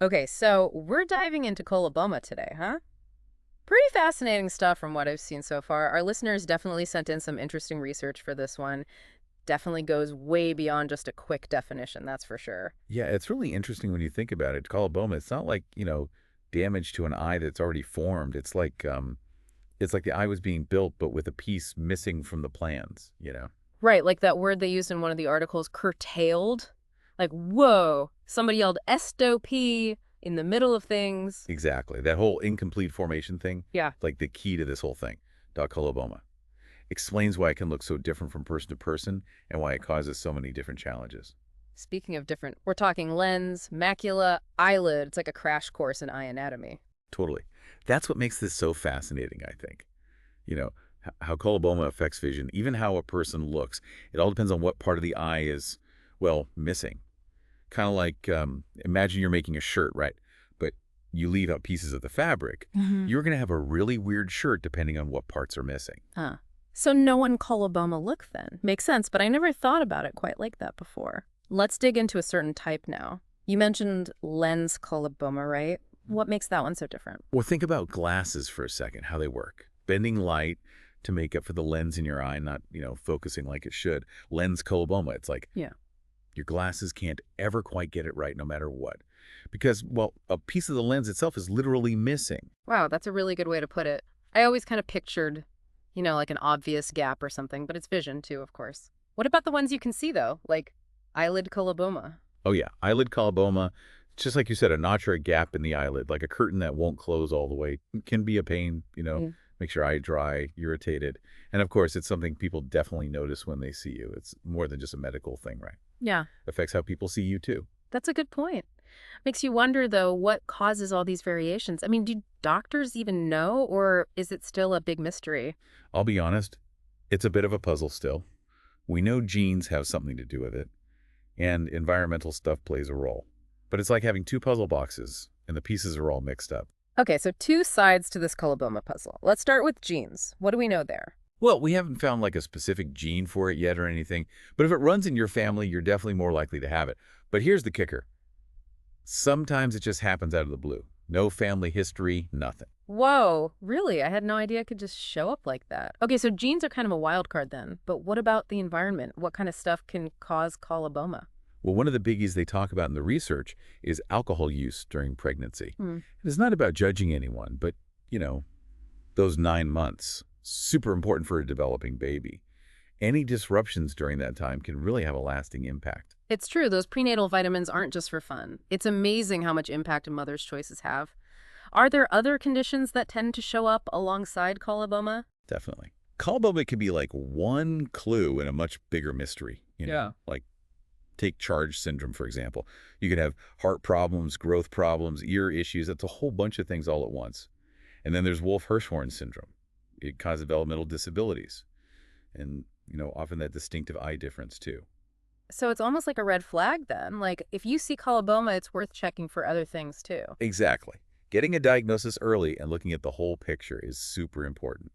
Okay, so we're diving into Coloboma today, huh? Pretty fascinating stuff from what I've seen so far. Our listeners definitely sent in some interesting research for this one. Definitely goes way beyond just a quick definition, that's for sure. Yeah, it's really interesting when you think about it. Coloboma, it's not like, damage to an eye that's already formed. It's like the eye was being built, but with a piece missing from the plans. Right, like that word they used in one of the articles, curtailed. Like, whoa, somebody yelled SOP in the middle of things. Exactly. That whole incomplete formation thing, Yeah. like the key to this whole thing, coloboma, explains why it can look so different from person to person and why it causes so many different challenges. Speaking of different, we're talking lens, macula, eyelid. It's like a crash course in eye anatomy. Totally. That's what makes this so fascinating, I think. How coloboma affects vision, even how a person looks. It all depends on what part of the eye is, well, missing. Kind of like, imagine you're making a shirt, right? But you leave out pieces of the fabric. Hmm. You're going to have a really weird shirt depending on what parts are missing. Huh. So no one Coloboma look then. Makes sense, but I never thought about it quite like that before. Let's dig into a certain type now. You mentioned lens Coloboma, right? What makes that one so different? Well, think about glasses for a second, how they work. Bending light to make up for the lens in your eye, not, focusing like it should. Lens coloboma, it's like Yeah. your glasses can't ever quite get it right no matter what. Because, well, a piece of the lens itself is literally missing. Wow, that's a really good way to put it. I always kind of pictured, like an obvious gap or something, but it's vision too, of course. What about the ones you can see though, like eyelid Coloboma? Oh yeah, eyelid coloboma, just like you said, a notch or a gap in the eyelid, like a curtain that won't close all the way, can be a pain, Mm. makes your eye dry, irritated. And of course, it's something people definitely notice when they see you. It's more than just a medical thing, right? Yeah, Affects how people see you too. that's a good point. Makes you wonder, though, what causes all these variations? I mean, do doctors even know, or is it still a big mystery? I'll be honest, it's a bit of a puzzle still. We know genes have something to do with it, and environmental stuff plays a role. But it's like having two puzzle boxes, and the pieces are all mixed up. Okay, so two sides to this Coloboma puzzle. Let's start with genes. What do we know there? Well, we haven't found like a specific gene for it yet or anything, but if it runs in your family, you're definitely more likely to have it. But here's the kicker. Sometimes it just happens out of the blue. No family history, nothing. Whoa, really? I had no idea it could just show up like that. Okay, so genes are kind of a wild card then, but what about the environment? What kind of stuff can cause Coloboma? Well, one of the biggies they talk about in the research is alcohol use during pregnancy. Hmm. It's not about judging anyone, but, you know, those 9 months, super important for a developing baby. Any disruptions during that time can really have a lasting impact. It's true, those prenatal vitamins aren't just for fun. It's amazing how much impact a mother's choices have. Are there other conditions that tend to show up alongside coloboma? Definitely. Coloboma can be like one clue in a much bigger mystery. Yeah. Like take charge syndrome, for example. You could have heart problems, growth problems, ear issues. That's a whole bunch of things all at once. And then there's Wolf-Hirschhorn syndrome. It causes developmental disabilities and, often that distinctive eye difference too. So it's almost like a red flag then. Like if you see coloboma, it's worth checking for other things too. Exactly. Getting a diagnosis early and looking at the whole picture is super important.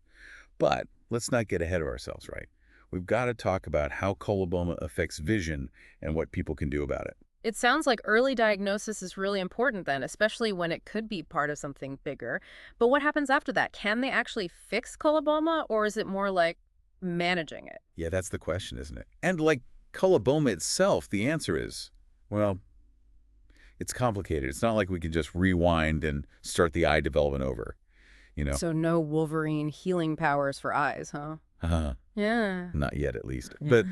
But let's not get ahead of ourselves, right? We've got to talk about how coloboma affects vision and what people can do about it. It sounds like early diagnosis is really important then, especially when it could be part of something bigger. But what happens after that? Can they actually fix coloboma or is it more like managing it? Yeah, that's the question, isn't it? And like coloboma itself, the answer is, well, it's complicated. It's not like we can just rewind and start the eye development over. So no Wolverine healing powers for eyes, huh? Uh, Yeah. Not yet, at least. Yeah. But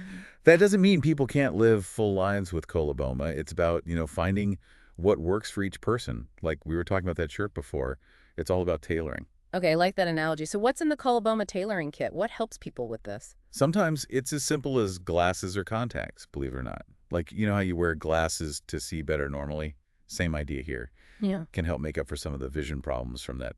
that doesn't mean people can't live full lives with coloboma. It's about, finding what works for each person. Like we were talking about that shirt before. It's all about tailoring. Okay, I like that analogy. So what's in the coloboma tailoring kit? What helps people with this? Sometimes it's as simple as glasses or contacts, believe it or not. Like, you know how you wear glasses to see better normally? Same idea here. Yeah. Can help make up for some of the vision problems from that,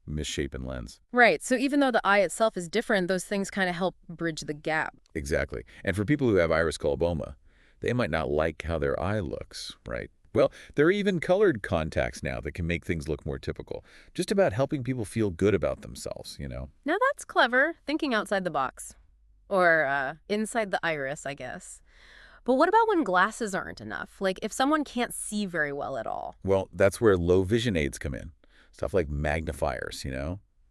misshapen lens. Right. So even though the eye itself is different, those things kind of help bridge the gap. Exactly. And for people who have iris coloboma, they might not like how their eye looks, right? Well, there are even colored contacts now that can make things look more typical. Just about helping people feel good about themselves. Now that's clever, thinking outside the box. Or inside the iris, I guess. But what about when glasses aren't enough? Like if someone can't see very well at all? Well, that's where low vision aids come in. Stuff like magnifiers,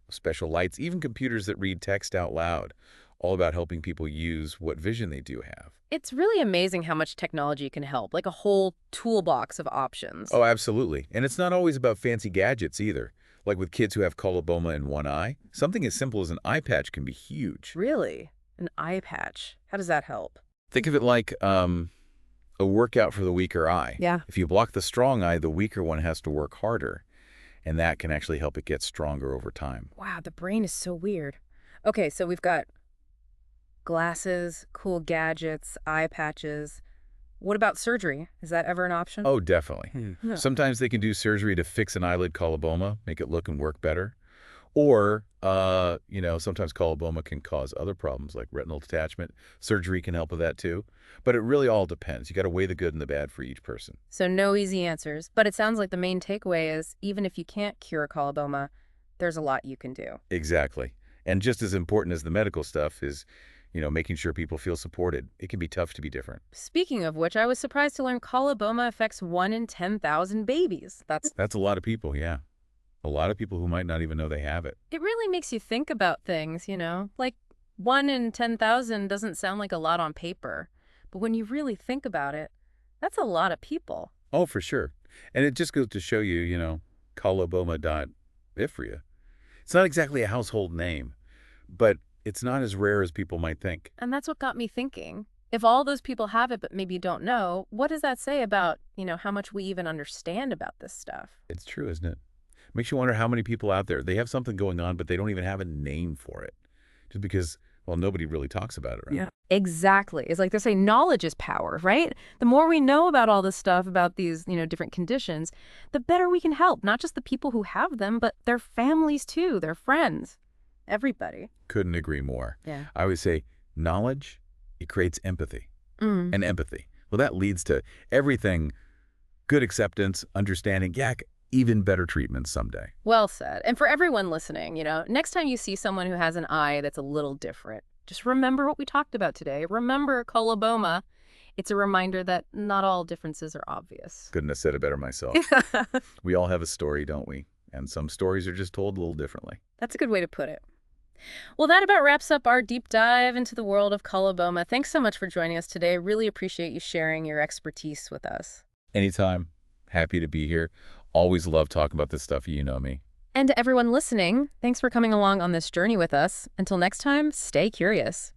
special lights, even computers that read text out loud, all about helping people use what vision they do have. It's really amazing how much technology can help, like a whole toolbox of options. Oh, absolutely. And it's not always about fancy gadgets either. Like with kids who have coloboma in one eye, something as simple as an eye patch can be huge. Really? An eye patch. How does that help? Think of it like a workout for the weaker eye. Yeah. If you block the strong eye, the weaker one has to work harder, and that can actually help it get stronger over time. Wow, the brain is so weird. Okay, so we've got glasses, cool gadgets, eye patches. What about surgery? Is that ever an option? Oh, definitely. Yeah. Sometimes they can do surgery to fix an eyelid coloboma, make it look and work better. Or, sometimes coloboma can cause other problems like retinal detachment. Surgery can help with that too. But it really all depends. You got to weigh the good and the bad for each person. So no easy answers, but it sounds like the main takeaway is even if you can't cure a coloboma, there's a lot you can do. Exactly. And just as important as the medical stuff is, making sure people feel supported. It can be tough to be different. Speaking of which, I was surprised to learn coloboma affects 1 in 10,000 babies. That's a lot of people, yeah. A lot of people who might not even know they have it. It really makes you think about things, Like 1 in 10,000 doesn't sound like a lot on paper, but when you really think about it, that's a lot of people. Oh, for sure. And it just goes to show you, coloboma.ifria. It's not exactly a household name, but it's not as rare as people might think. And that's what got me thinking. If all those people have it but maybe don't know, what does that say about, how much we even understand about this stuff? It's true, isn't it? Makes you wonder how many people out there, they have something going on, but they don't even have a name for it. Just because, well, nobody really talks about it, right? Yeah. Exactly. It's like they say knowledge is power, right? The more we know about all this stuff, about these, different conditions, the better we can help, not just the people who have them, but their families too, their friends, everybody. Couldn't agree more. Yeah. I always say knowledge, it creates empathy. Mm. And empathy, well, that leads to everything, good acceptance, understanding, even better treatment someday. Well said. And for everyone listening, next time you see someone who has an eye that's a little different, just remember what we talked about today. Remember coloboma. It's a reminder that not all differences are obvious. Couldn't have said it better myself. We all have a story, don't we? And some stories are just told a little differently. That's a good way to put it. Well, that about wraps up our deep dive into the world of coloboma. Thanks so much for joining us today. I really appreciate you sharing your expertise with us. Anytime. Happy to be here. Always love talking about this stuff. You know me. And to everyone listening, thanks for coming along on this journey with us. Until next time, stay curious.